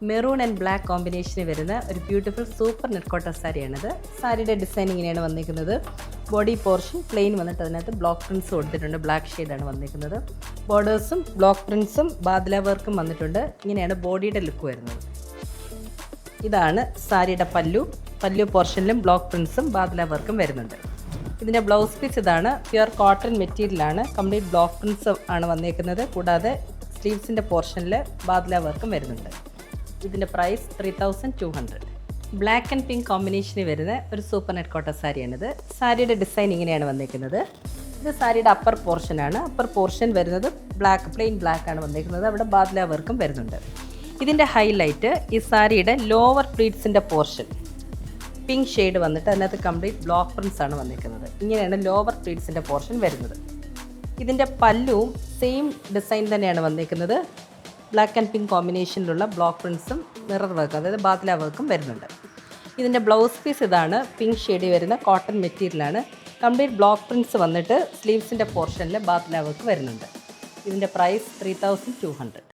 Maroon and black കോമ്പിനേഷനിൽ വരുന്ന ഒരു ബ്യൂട്ടിഫുൾ സൂപ്പർ നെറ്റ് കോട്ടൺ സാരിയാണിത്. സാരിയുടെ ഡിസൈൻ ഇങ്ങനെയാണ് വന്നിരിക്കുന്നത്. ബോഡി പോർഷൻ പ്ലെയിൻ വന്നിട്ട് അതിനകത്ത് ബ്ലോക്ക് പ്രിൻറ്റ്സ് കൊടുത്തിട്ടുണ്ട്. ബ്ലാക്ക് ഷെയ്ഡാണ് വന്നിരിക്കുന്നത്. ബോർഡേഴ്സും ബ്ലോക്ക് പ്രിൻറ്റ്സും ബാദ്ല വർക്കും വന്നിട്ടുണ്ട്. ഇങ്ങനെയാണ് ബോഡിയുടെ ലുക്ക് വരുന്നത്. ഇതാണ് സാരിയുടെ പല്ലു പോർഷനിലും ബ്ലോക്ക് പ്രിൻറ്റ്സും ബാദ്ല വർക്കും വരുന്നുണ്ട്. ഇതിൻ്റെ ബ്ലൗസ് പീസ് ഇതാണ്. പ്യുർ കോട്ടൺ മെറ്റീരിയലാണ്. കംപ്ലീറ്റ് ബ്ലോക്ക് പ്രിൻറ്റ്സ് ആണ് വന്നിരിക്കുന്നത്. കൂടാതെ സ്ലീവ്സിൻ്റെ പോർഷനിൽ ബാദ്ല വർക്കും വരുന്നുണ്ട്. ഇതിൻ്റെ പ്രൈസ് 3200. ബ്ലാക്ക് ആൻഡ് പിങ്ക് കോമ്പിനേഷനിൽ വരുന്ന ഒരു സൂപ്പർ നെറ്റ് കോട്ടൺ സാരിയാണിത്. സാരിയുടെ ഡിസൈൻ ഇങ്ങനെയാണ് വന്നിരിക്കുന്നത്. ഇത് സാരിയുടെ അപ്പർ പോർഷനാണ്. അപ്പർ പോർഷൻ വരുന്നത് പ്ലെയിൻ ബ്ലാക്ക് ആണ് വന്നിരിക്കുന്നത്. അവിടെ ബാദ്ല വർക്കും വരുന്നുണ്ട്. ഇതിൻ്റെ ഹൈലൈറ്റ് ഈ സാരിയുടെ ലോവർ പ്ലീറ്റ്സിൻ്റെ പോർഷൻ പിങ്ക് ഷെയ്ഡ് വന്നിട്ട് അതിനകത്ത് കംപ്ലീറ്റ് ബ്ലോക്ക് പ്രിൻറ്റ്സ് ആണ് വന്നിരിക്കുന്നത്. ഇങ്ങനെയാണ് ലോവർ പ്ലീറ്റ്സിൻ്റെ പോർഷൻ വരുന്നത്. ഇതിൻ്റെ പല്ലുവും സെയിം ഡിസൈൻ തന്നെയാണ് വന്നിരിക്കുന്നത്. ബ്ലാക്ക് ആൻഡ് പിങ്ക് കോമ്പിനേഷനിലുള്ള ബ്ലോക്ക് പ്രിൻറ്റ്സും മിറർ വർക്ക്, അതായത് ബാദ്ല വർക്കും വരുന്നുണ്ട്. ഇതിൻ്റെ ബ്ലൗസ് പീസ് ഇതാണ്. പിങ്ക് ഷെയ്ഡിൽ വരുന്ന കോട്ടൺ മെറ്റീരിയലാണ്. കംപ്ലീറ്റ് ബ്ലോക്ക് പ്രിൻറ്റ്സ് വന്നിട്ട് സ്ലീവ്സിൻ്റെ പോർഷനിൽ ബാദ്ല വർക്ക് വരുന്നുണ്ട്. ഇതിൻ്റെ പ്രൈസ് 3200.